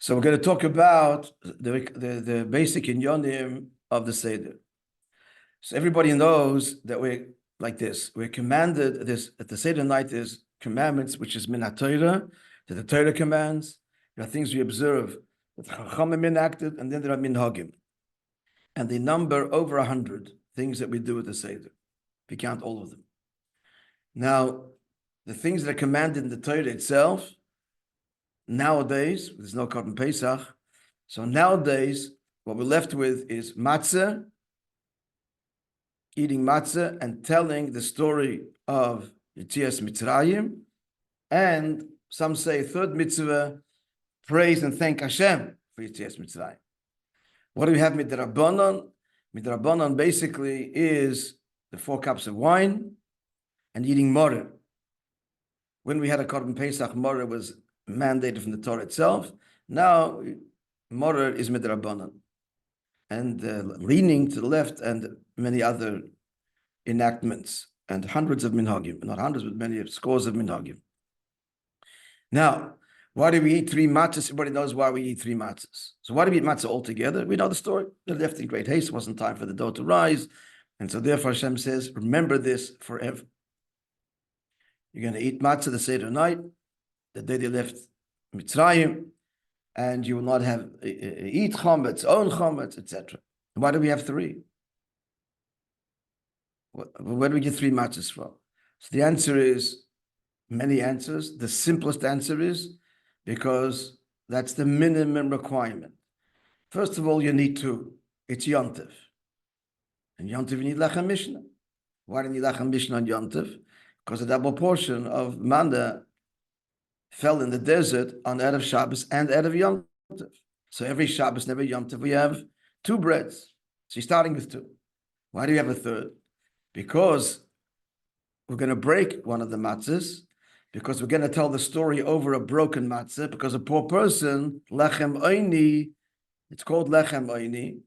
So we're going to talk about the basic inyonim of the Seder. So everybody knows that we're like this. We're commanded this at the Seder night is commandments, which is min haTorah, that the Torah commands. There are things we observe that Chachamim enacted, and then there are minhagim, and they number over 100 things that we do at the Seder. We count all of them. Now, the things that are commanded in the Torah itself. Nowadays, there's no Korban Pesach. So nowadays, what we're left with is matzah, eating matzah, and telling the story of Yetzias Mitzrayim, and some say third mitzvah, praise and thank Hashem for Yetzias Mitzrayim. What do we have midrabanan? Midrabanan basically is the 4 cups of wine and eating morer. When we had a Korban Pesach, morer was mandated from the Torah itself. Now, morer is midrabanan, and leaning to the left, and many other enactments, and hundreds of minhagim, not hundreds, but many scores of minhagim. Now, why do we eat 3 matzahs? Everybody knows why we eat 3 matzahs. So why do we eat matzah altogether? We know the story. They left in great haste. It wasn't time for the dough to rise. And so therefore Hashem says, remember this forever. You're going to eat matzah the Seder night, the day they left Mitzrayim, and you will not have eat chametz, own chametz, etc. Why do we have 3? Where do we get 3 matzahs from? So the answer is many answers. The simplest answer is because that's the minimum requirement. First of all, you need 2. It's Yontif. And Yontif, you need Lechem Mishnah. Why do you need Lechem Mishnah on Yontif? Because a double portion of manna fell in the desert on Erev Shabbos and Erev Yom Tov. So every Shabbos and every Yom Tov, we have 2 breads. So you're starting with 2. Why do you have a third? Because we're going to break one of the matzahs, because we're going to tell the story over a broken matzah, because a poor person, lechem oini, it's called lechem oini.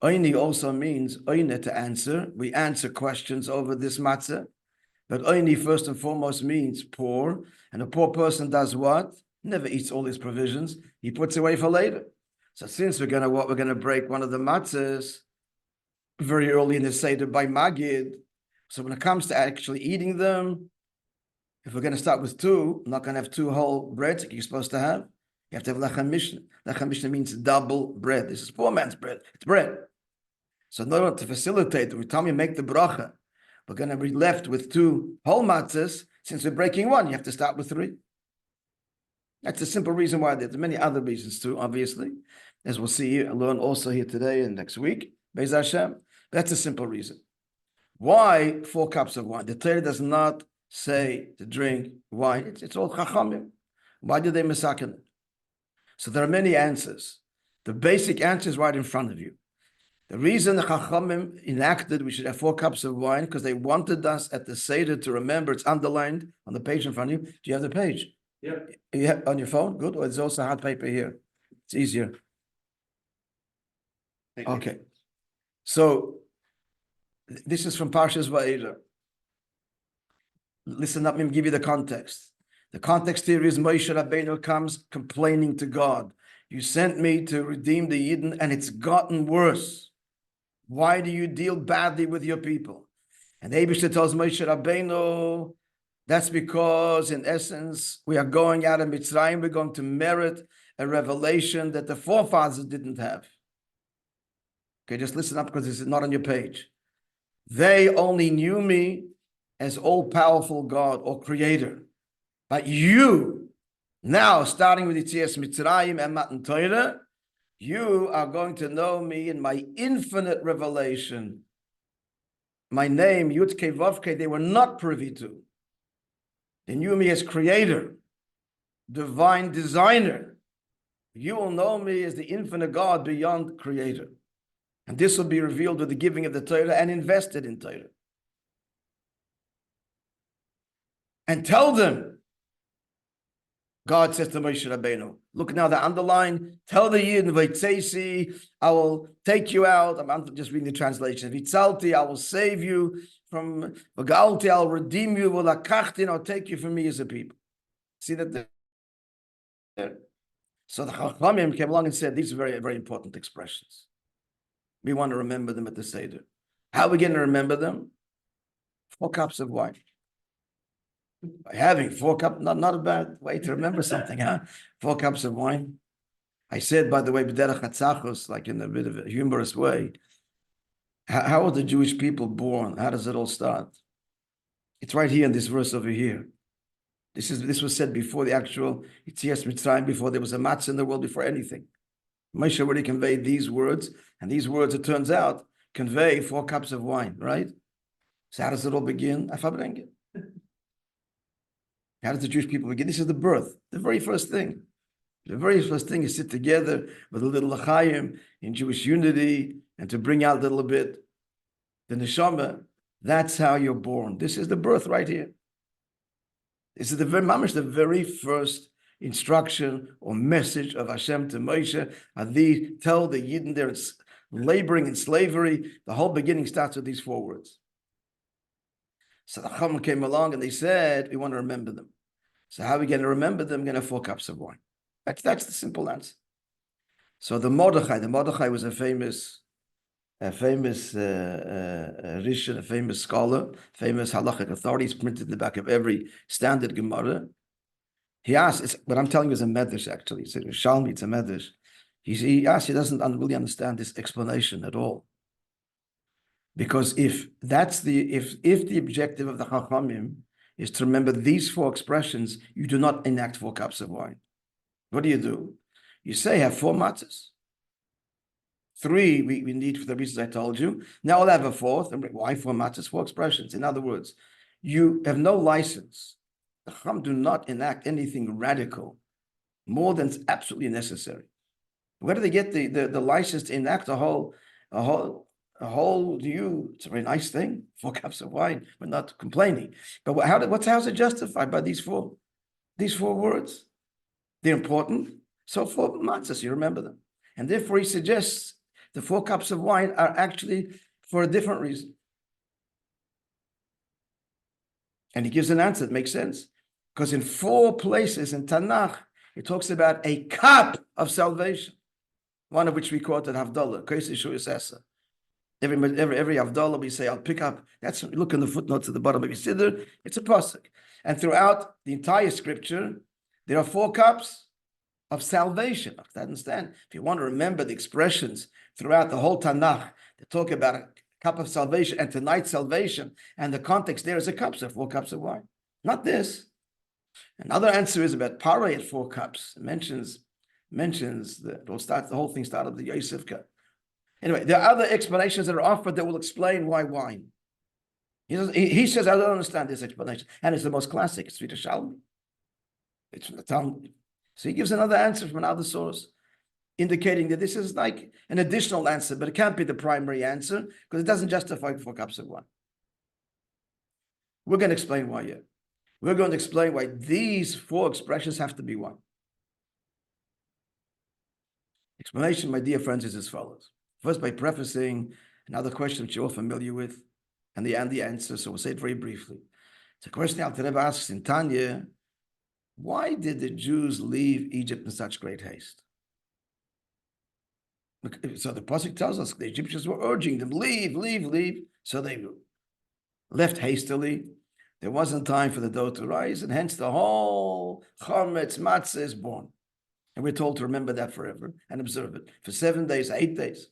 Oini also means oine, to answer. We answer questions over this matzah. But oini, first and foremost, means poor. And a poor person does what? Never eats all his provisions. He puts away for later. So since we're going to break one of the matzahs very early in the Seder by Magid, so when it comes to actually eating them, if we're going to start with 2, I'm not going to have 2 whole breads like you're supposed to have. You have to have Lechem Mishnah. Lechem Mishnah means double bread. This is poor man's bread. It's bread. So in order to facilitate, every time you make the bracha, we're going to be left with 2 whole matzahs. Since we're breaking 1, you have to start with 3. That's the simple reason why. There's many other reasons too, obviously, as we'll see, learn also here today and next week. Be'ez Hashem. That's a simple reason. Why 4 cups of wine? The Torah does not say to drink wine. It's all chachamim. Why do they masakin it? So there are many answers. The basic answer is right in front of you. The reason the chachamim enacted we should have 4 cups of wine, because they wanted us at the Seder to remember. It's underlined on the page in front of you. Do you have the page? Yeah. You have on your phone? Good. Or there's also hard paper here. It's easier. Okay. So this is from Parshas Va'era. Listen up, let me give you the context. The context here is Moishe Rabbeinu comes complaining to God. You sent me to redeem the Yidden, and it's gotten worse. Why do you deal badly with your people? And Eibishter tells Moishe Rabbeinu, that's because in essence, we are going out of Mitzrayim, we're going to merit a revelation that the forefathers didn't have. Okay, just listen up because this is not on your page. They only knew me as all-powerful God or creator. But you, now starting with Yetzias Mitzrayim and Matan Torah, you are going to know me in my infinite revelation. My name, Yud Kei Vav Kei, they were not privy to. They knew me as creator, divine designer. You will know me as the infinite God beyond creator. And this will be revealed with the giving of the Torah and invested in Torah. And tell them, God says to Moshe Rabbeinu, look now, the underline, tell the Yid, Vaytzeisi, I will take you out. I'm just reading the translation. Vitzalti, I will save you from Vagalti, I'll redeem you. V'lakachtin, I'll take you from me as a people. See that there? So the Chachamim came along and said, these are very, very important expressions. We want to remember them at the Seder. How are we going to remember them? 4 cups of wine. By having 4 cups, not a bad way to remember something, huh? 4 cups of wine. I said, by the way, b'derech hatzachos, like in a bit of a humorous way, how are the Jewish people born? How does it all start? It's right here in this verse over here. This was said before the actual Yetzias Mitzrayim, before there was a matzah in the world, before anything. Moishe already conveyed these words, and these words, it turns out, convey 4 cups of wine, right? So how does it all begin? How does the Jewish people begin? This is the birth, the very first thing. The very first thing is sit together with a little l'chaim in Jewish unity and to bring out a little bit the neshama. That's how you're born. This is the birth right here. This is the very first instruction or message of Hashem to Moishe. Tell the Yidden they're laboring in slavery. The whole beginning starts with these 4 words. So the Chacham came along and they said, we want to remember them. So how are we going to remember them? We're going to have 4 cups of wine. That's the simple answer. So the Mordechai was a famous Rishon, a famous scholar, famous halachic authority. He's printed in the back of every standard Gemara. He asked, what I'm telling you is a medrash actually. It's a Shalmi, it's a medrash. He asked, he doesn't really understand this explanation at all. Because if the objective of the Chachamim is to remember these 4 expressions, you do not enact 4 cups of wine. What do? You say, have 4 matzahs. 3 we need for the reasons I told you. Now I'll have a 4th. And why 4 matzahs? 4 expressions. In other words, you have no license. The Chacham do not enact anything radical more than absolutely necessary. Where do they get the license to enact a whole new? It's a very nice thing. 4 cups of wine. We're not complaining. But how's it justified by these four words? They're important. So 4 matzahs, you remember them. And therefore he suggests the 4 cups of wine are actually for a different reason. And he gives an answer that makes sense. Because in 4 places in Tanakh, it talks about a cup of salvation. One of which we quoted Havdalah, Every Havdalah we say, I'll pick up. Look in the footnotes at the bottom of your siddur. It's a pasuk. And throughout the entire scripture, there are 4 cups of salvation. I understand. If you want to remember the expressions throughout the whole Tanakh, they talk about a cup of salvation and tonight's salvation, and the context there is a cup, so 4 cups of wine. Not this. Another answer is about Parah at 4 cups. It mentions that the whole thing started with the Yosef cup. Anyway, there are other explanations that are offered that will explain why wine. He says, I don't understand this explanation. And it's the most classic. It's Vita Shalmi. It's from the Talmud. So he gives another answer from another source, indicating that this is like an additional answer, but it can't be the primary answer because it doesn't justify 4 cups of wine. We're going to explain why yet. We're going to explain why these 4 expressions have to be one. Explanation, my dear friends, is as follows. First, by prefacing another question which you're all familiar with, and the answer, so we'll say it very briefly. It's a question the Alter Rebbe asks in Tanya, why did the Jews leave Egypt in such great haste? So the pasuk tells us the Egyptians were urging them, leave, leave, leave. So they left hastily. There wasn't time for the dough to rise, and hence the whole chametz matzah is born. And we're told to remember that forever and observe it for 7 days, 8 days.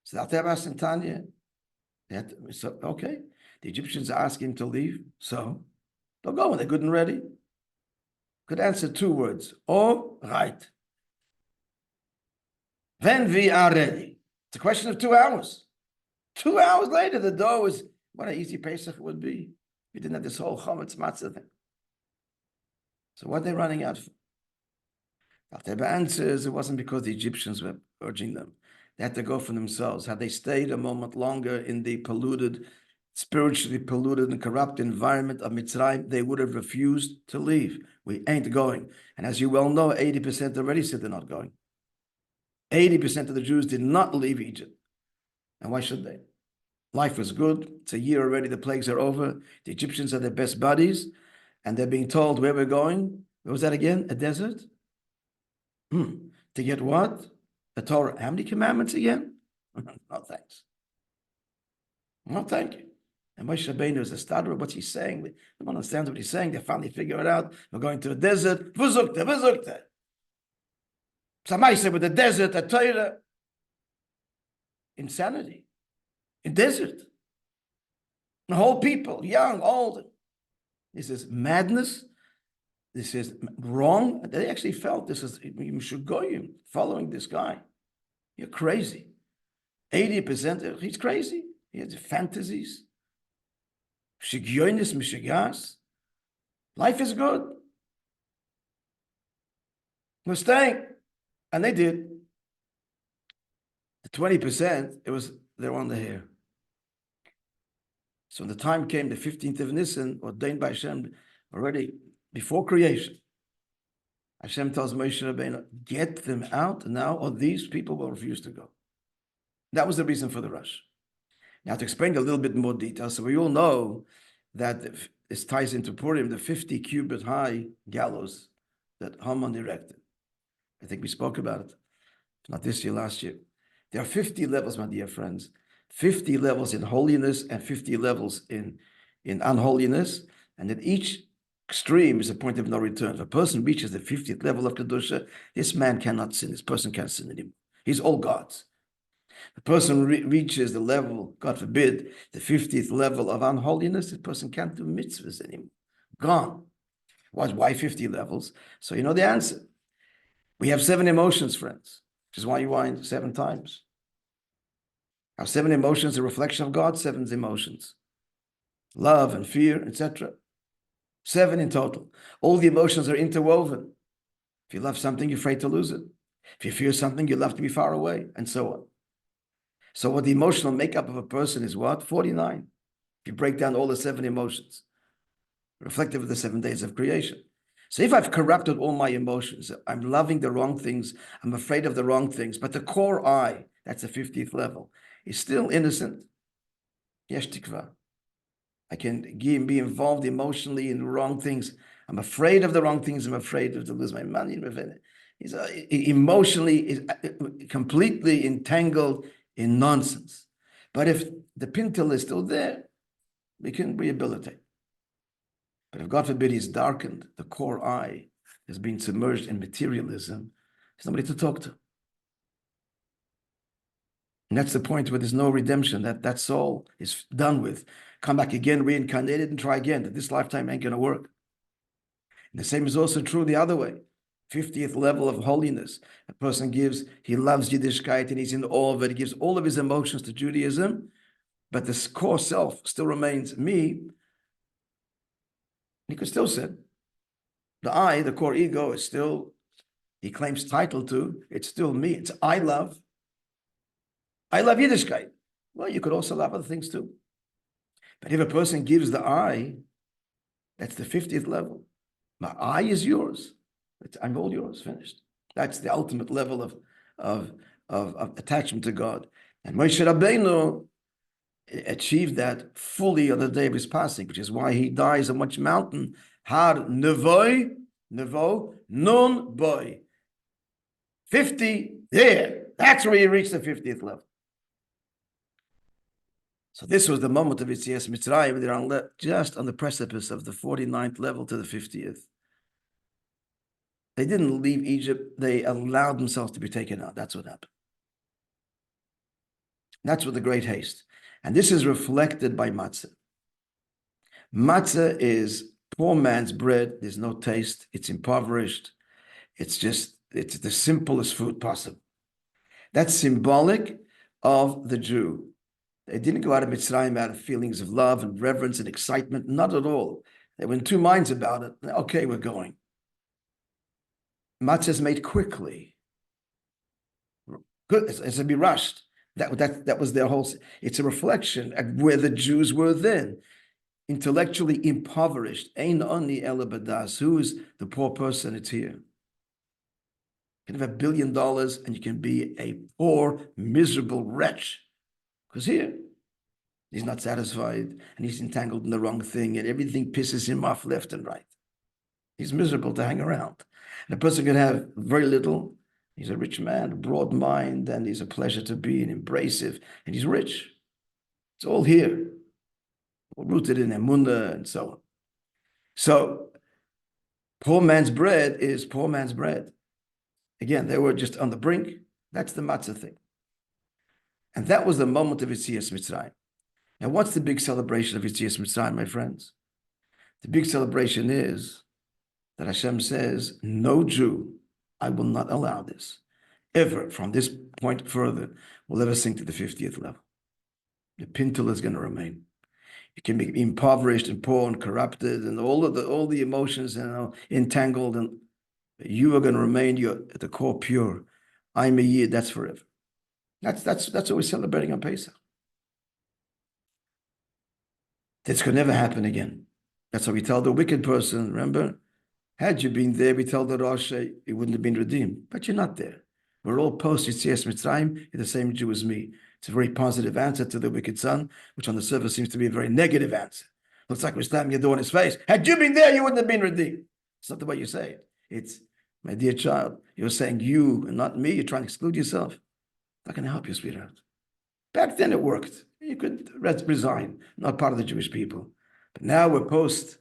So the Alter Rebbe asked in Tanya, okay, the Egyptians are asking to leave, so they'll go when they're good and ready. Could answer 2 words. All right. When we are ready. It's a question of 2 hours. 2 hours later, the dough is, what an easy Pesach it would be. We didn't have this whole chametz matzah thing. So what are they running out for? Alter Rebbe answers, it wasn't because the Egyptians were urging them. They had to go for themselves. Had they stayed a moment longer in the spiritually polluted and corrupt environment of Mitzrayim, they would have refused to leave. We ain't going. And as you well know, 80% already said they're not going. 80% of the Jews did not leave Egypt. And why should they? Life was good. It's a year already. The plagues are over. The Egyptians are their best buddies. And they're being told where we're going. What was that again? A desert? To get what? The Torah. How many commandments again? No, thanks. No, thank you. And Moishe Rabbeinu is a stutterer. What's he saying? We don't understand what he's saying. They finally figure it out. We're going to the desert. Vuzukte, vuzukte. Somebody said with the desert, the Torah. Insanity. In desert. The whole people, young, old. This is madness. This is wrong. They actually felt this is Mishugoyim, following this guy. You're crazy. 80%, he's crazy. He has fantasies. Shigyonis, mishigas. Life is good. We're staying. And they did. The 20%, they're on the hair. So when the time came, the 15th of Nisan, ordained by Hashem, already before creation, Hashem tells Moshe Rabbeinu, get them out now, or these people will refuse to go. That was the reason for the rush. Now, to explain a little bit more detail, so we all know that this ties into Purim, the 50-cubit high gallows that Haman erected. I think we spoke about it. Not this year, last year. There are 50 levels, my dear friends. 50 levels in holiness and 50 levels in unholiness. And at each extreme is a point of no return. If a person reaches the 50th level of Kedusha, this man cannot sin. This person can't sin anymore. He's all God's. The person reaches the level, God forbid, the 50th level of unholiness, the person can't do mitzvahs anymore. Gone. Why 50 levels? So you know the answer. We have 7 emotions, friends, which is why you wind 7 times. Our 7 emotions are a reflection of God's 7 emotions. Love and fear, etc. 7 in total. All the emotions are interwoven. If you love something, you're afraid to lose it. If you fear something, you love to be far away, and so on. So what the emotional makeup of a person is what? 49. If you break down all the 7 emotions, reflective of the 7 days of creation. So if I've corrupted all my emotions, I'm loving the wrong things, I'm afraid of the wrong things, but the core I, that's the 50th level, is still innocent. Yesh tikva. I can be involved emotionally in wrong things. I'm afraid of the wrong things. I'm afraid to lose my money. He's emotionally completely entangled in nonsense. But if the pintle is still there, we can rehabilitate. But if God forbid he's darkened, the core I has been submerged in materialism, there's nobody to talk to. And that's the point where there's no redemption, that soul is done with. Come back again, reincarnated, and try again. That this lifetime ain't going to work. And the same is also true the other way. 50th level of holiness. A person he loves Yiddishkeit and he's in awe of it. He gives all of his emotions to Judaism, but this core self still remains me. He could still sin. The I, the core ego, is still, he claims title to, it's still me. It's I love Yiddishkeit. Well, you could also love other things too. But if a person gives the I, that's the 50th level. My I is yours. I'm all yours, finished. That's the ultimate level of attachment to God. And Moishe Rabbeinu achieved that fully on the day of his passing, which is why he dies on which mountain? Har Nevo, Nun Boy. 50, there. That's where he reached the 50th level. So this was the moment of Yetzias Mitzrayim. They're just on the precipice of the 49th level to the 50th. They didn't leave Egypt. They allowed themselves to be taken out. That's what happened. That's what the great haste. And this is reflected by matzah. Matzah is poor man's bread. There's no taste. It's impoverished. It's the simplest food possible. That's symbolic of the Jew. They didn't go out of Mitzrayim out of feelings of love and reverence and excitement. Not at all. They were in 2 minds about it. Okay, we're going. Matzah is made quickly. Good, it's to be rushed. That was their whole. It's a reflection of where the Jews were then, intellectually impoverished. Ein oni ela badas. Who is the poor person? It's here. You can have $1 billion and you can be a poor, miserable wretch. Because here, he's not satisfied and he's entangled in the wrong thing and everything pisses him off left and right. He's miserable to hang around. And a person can have very little He's a rich man, a broad mind, and he's a pleasure to be and embracive, and he's rich. It's all here, all rooted in emunah and so on. So poor man's bread is poor man's bread. Again, they were just on the brink. That's the matzah thing. And that was the moment of Yetzias Mitzrayim. Now, what's the big celebration of Yetzias Mitzrayim, my friends? The big celebration is that Hashem says, no Jew, I will not allow this, ever, from this point further, will ever sink to the 50th level. The pintle is going to remain. It can be impoverished and poor and corrupted and all the emotions entangled, and you are going to remain at the core pure. I'm a Yid, that's forever. That's what we're celebrating on Pesach. This could never happen again. That's what we tell the wicked person. Remember, had you been there, we tell the Rosh, you wouldn't have been redeemed. But you're not there. We're all post Yetzias Mitzrayim. You're the same Jew as me. It's a very positive answer to the wicked son, which on the surface seems to be a very negative answer. Looks like we're slamming your door in his face. Had you been there, you wouldn't have been redeemed. It's not the way you say it. It's, my dear child, you're saying you and not me. You're trying to exclude yourself. Not going to help you, sweetheart. Back then it worked. You could resign, not part of the Jewish people. But now we're post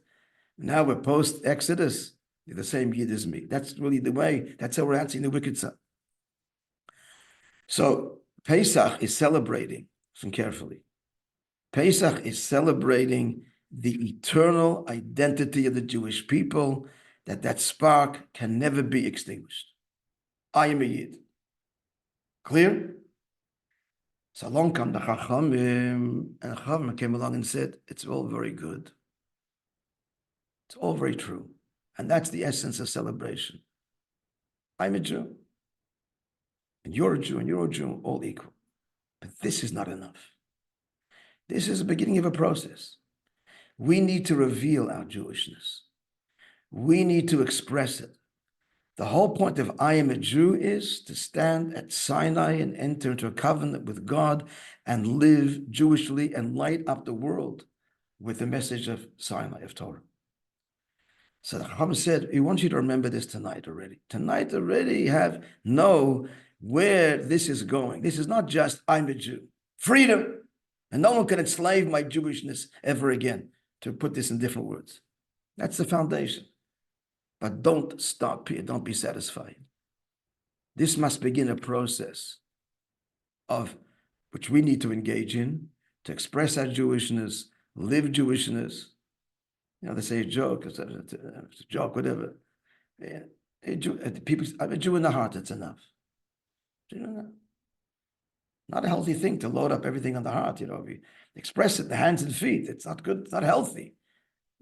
Exodus. You're the same Yid as me. That's really the way. That's how we're answering the wicked son. So Pesach is celebrating, listen carefully. Pesach is celebrating the eternal identity of the Jewish people, that spark can never be extinguished. I am a Yid. Clear? So along come the Chachamim, and Chachamim came along and said, it's all very good. It's all very true. And that's the essence of celebration. I'm a Jew. And you're a Jew, and you're a Jew, all equal. But this is not enough. This is the beginning of a process. We need to reveal our Jewishness. We need to express it. The whole point of I am a Jew is to stand at Sinai and enter into a covenant with God and live Jewishly and light up the world with the message of Sinai, of Torah. So the Chacham said, we want you to remember this tonight already. Tonight already know where this is going. This is not just I'm a Jew. Freedom. And no one can enslave my Jewishness ever again, to put this in different words. That's the foundation. But don't stop here. Don't be satisfied. This must begin a process of which we need to engage in to express our Jewishness, live Jewishness. You know, they say a joke, it's a joke, whatever. Yeah. People, I'm a Jew in the heart, it's enough. You know, not a healthy thing to load up everything on the heart. You know, if you express it, the hands and feet, it's not good, it's not healthy.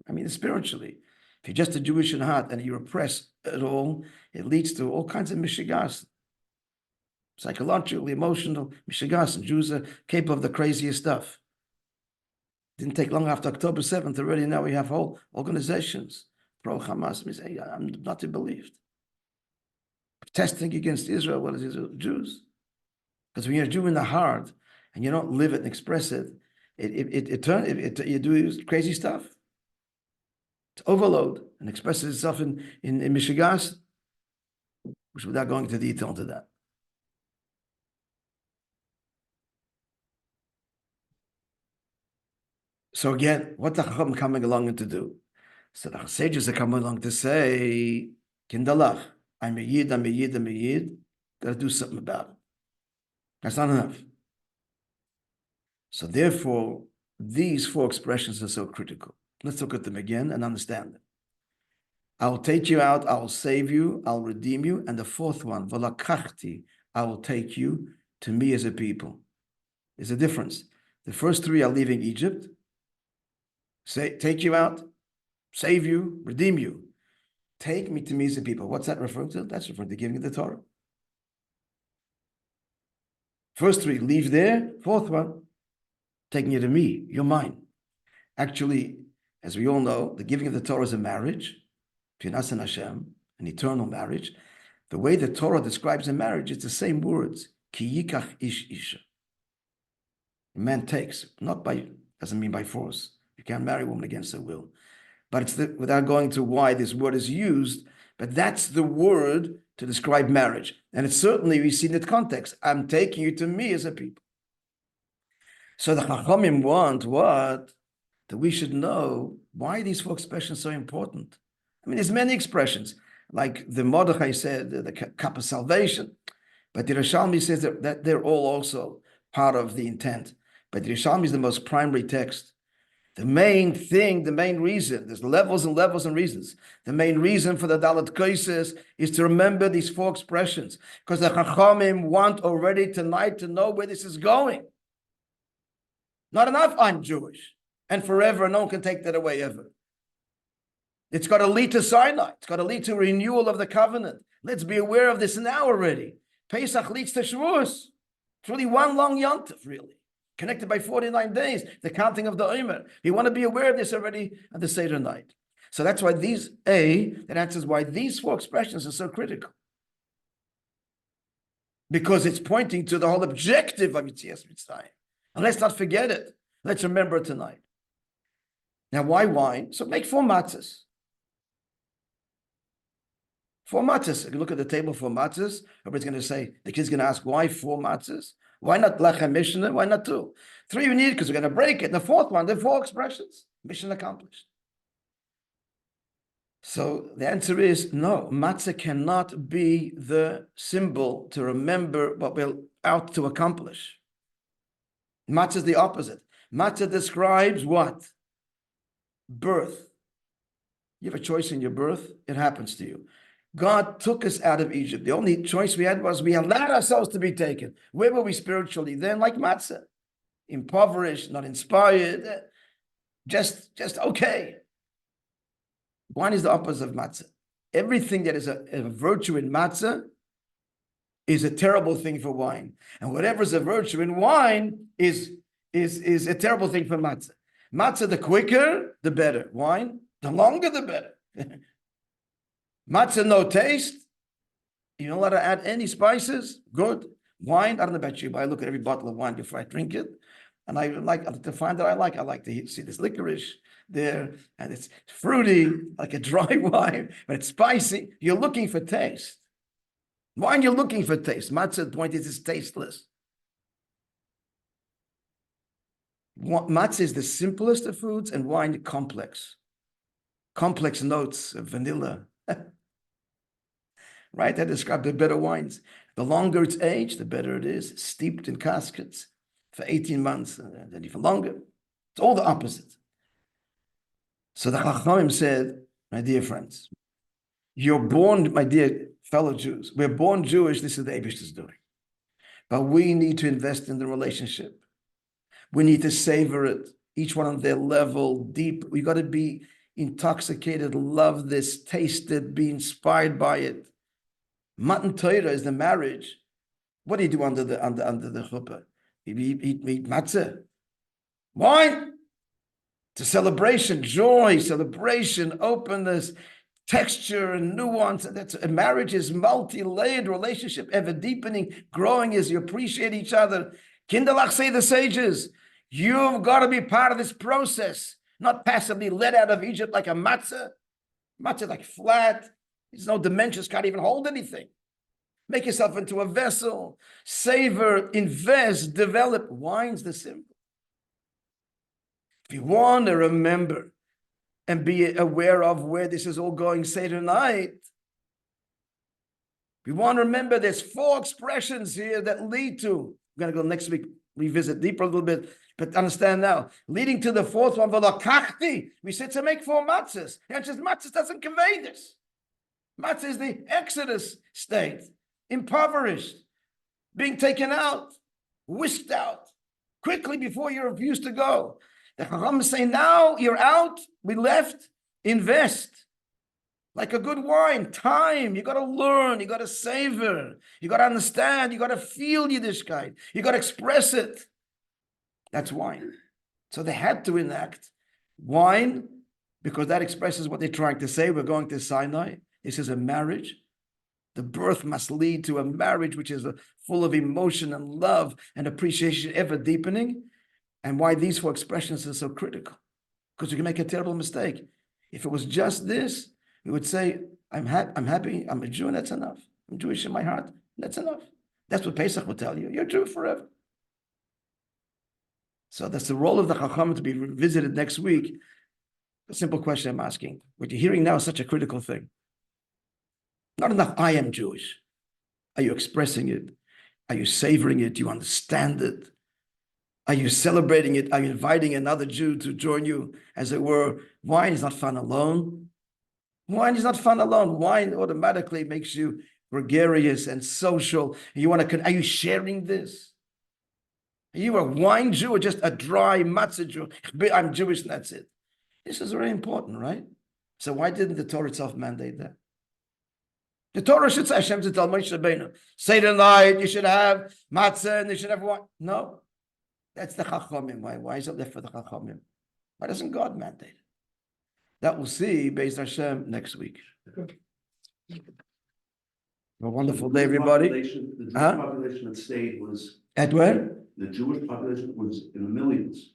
I mean, spiritually. If you're just a Jewish in heart and you repress it all, it leads to all kinds of mishigas. Psychological, emotional mishigas. And Jews are capable of the craziest stuff. Didn't take long after October 7th already. Now we have whole organizations, pro-Hamas. We say, I'm not to be believed. Protesting against Israel, what is Israel? Jews. Because when you're a Jew in the heart and you don't live it and express it, you do crazy stuff. It's overload and expresses itself in mishigas, which without going into detail into that. So again, what the Chacham coming along to do? So the sages are coming along to say, Kindalach, I'm a Yid, I'm a Yid, I'm a Yid. Got to do something about it. That's not enough. So therefore, these four expressions are so critical. Let's look at them again and understand them. I'll take you out, I'll save you, I'll redeem you. And the fourth one, V'lakachti, I will take you to me as a people. There's a difference. The first three are leaving Egypt. Take you out, save you, redeem you. Take me to me as a people. What's that referring to? That's referring to giving of the Torah. First three, leave there. Fourth one, taking you to me, you're mine. Actually, as we all know, the giving of the Torah is a marriage, between us and Hashem, an eternal marriage. The way the Torah describes a marriage, it's the same words. Ki yikach ish isha. A man takes, doesn't mean by force. You can't marry a woman against her will. But it's without going to why this word is used, But that's the word to describe marriage. And it's certainly, we see in that context, I'm taking you to me as a people. So the Chachamim want what? That we should know why these four expressions are so important. I mean, there's many expressions, like the Mordechai said, the cup of salvation, but the Yerushalmi says that they're all also part of the intent. But the Yerushalmi is the most primary text. The main thing, the main reason, there's levels and levels and reasons. The main reason for the Dalet Koises is to remember these four expressions, because the Chachamim want already tonight to know where this is going. Not enough, I'm Jewish, and forever, no one can take that away ever. It's got to lead to Sinai. It's got to lead to renewal of the covenant. Let's be aware of this now already. Pesach leads to Shavuos. It's really one long yontif, really. Connected by 49 days, the counting of the Omer. You want to be aware of this already at the Seder night. So that's why that answers why these four expressions are so critical. Because it's pointing to the whole objective of Yetzias Mitzrayim. And let's not forget it. Let's remember it tonight. Now, why wine? So make 4 matzahs. 4 matzahs. If you look at the table for matzahs, everybody's going to say, the kid's going to ask, why 4 matzahs? Why not lechem mishnah? Why not 2? 3 you need because we're going to break it. And the 4th one, the 4 expressions. Mission accomplished. So the answer is no. Matzah cannot be the symbol to remember what we're out to accomplish. Matzah is the opposite. Matzah describes what? Birth. You have a choice in your birth, it happens to you. God took us out of Egypt. The only choice we had was we allowed ourselves to be taken. Where were we spiritually then? Like matzah. Impoverished, not inspired, just okay. Wine is the opposite of matzah. Everything that is a virtue in matzah is a terrible thing for wine. And whatever is a virtue in wine is a terrible thing for matzah. Matzah, the quicker, the better. Wine, the longer, the better. Matzah, no taste. You're not allowed to add any spices. Good. Wine, I don't know about you, but I look at every bottle of wine before I drink it. And I like to find that I like to see this licorice there. And it's fruity, like a dry wine, but it's spicy. You're looking for taste. Wine, you're looking for taste. Matzah, the point is, it's tasteless. Matzah is the simplest of foods, and wine complex. Complex notes of vanilla. Right? That describes the better wines. The longer it's aged, the better it is. Steeped in caskets for 18 months, and even longer. It's all the opposite. So the Chachamim said, my dear friends, you're born, my dear fellow Jews, we're born Jewish, this is the Eibishter's doing. But we need to invest in the relationship. We need to savor it, each one on their level, deep. We got to be intoxicated, love this, taste it, be inspired by it. Matan Torah is the marriage. What do you do under the chuppah? You eat matzah, wine. It's a celebration, joy, celebration, openness, texture and nuance. That's a marriage is multi-layered relationship, ever deepening, growing as you appreciate each other. Kinderlach say the sages, you've got to be part of this process, not passively led out of Egypt like a matzah. Matzah like flat. There's no dimensions, can't even hold anything. Make yourself into a vessel, savor, invest, develop. Wine's the symbol. If you want to remember and be aware of where this is all going Seder night, we want to remember there's 4 expressions here that lead to, we're going to go next week, revisit deeper a little bit, but understand now, leading to the 4th one, v'lakachti, we said to make 4 matzahs. And just matzahs doesn't convey this. Matzah is the Exodus state, impoverished, being taken out, whisked out, quickly before you're refused to go. The Chacham say, now you're out, we left, invest. Like a good wine, time, you got to learn, you got to savor, you got to understand, you got to feel Yiddishkeit, you got to express it. That's wine. So they had to enact wine because that expresses what they're trying to say. We're going to Sinai. This is a marriage. The birth must lead to a marriage which is full of emotion and love and appreciation, ever deepening. And why these 4 expressions are so critical. Because we can make a terrible mistake. If it was just this, we would say, I'm happy. I'm a Jew, and that's enough. I'm Jewish in my heart. That's enough. That's what Pesach will tell you. You're Jew forever. So that's the role of the Chacham to be revisited next week. A simple question I'm asking. What you're hearing now is such a critical thing. Not enough, I am Jewish. Are you expressing it? Are you savoring it? Do you understand it? Are you celebrating it? Are you inviting another Jew to join you? As it were, wine is not fun alone. Wine is not fun alone. Wine automatically makes you gregarious and social. You want to, are you sharing this? Are you a wine Jew or just a dry matzah Jew? I'm Jewish and that's it. This is very important, right? So why didn't the Torah itself mandate that? The Torah should say, Hashem to tell Moishe Rabbeinu, say tonight you should have matzah and you should have wine. No, that's the Chachamim. Why is it left for the Chachamim? Why doesn't God mandate it? That we'll see, Beis Hashem, next week. Have a wonderful day, everybody. The Jewish population that stayed was At where? the Jewish population was in the millions.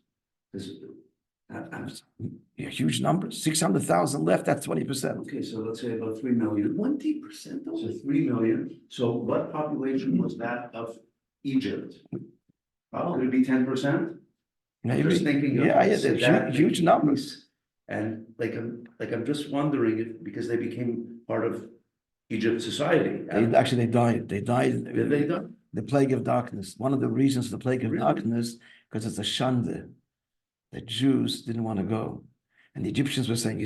Yeah, huge numbers. 600,000 left. That's 20%. Okay, so let's say about 3 million. 20%. So 3 million. So what population was that of Egypt? Could it be 10%? Maybe. Just thinking of Yeah, there's huge numbers. And I'm just wondering if because they became part of Egypt society. They died. They died. Did they die? The plague of darkness. One of the reasons for the plague of darkness, because it's a shanda. The Jews didn't want to go. And the Egyptians were saying,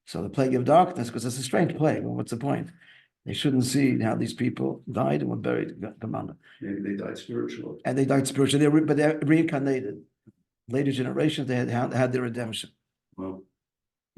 so the plague of darkness, because it's a strange plague. Well, what's the point? They shouldn't see how these people died and were buried. Commander. Maybe they died spiritually. And they died spiritually, but they're reincarnated. Later generations, they had their redemption.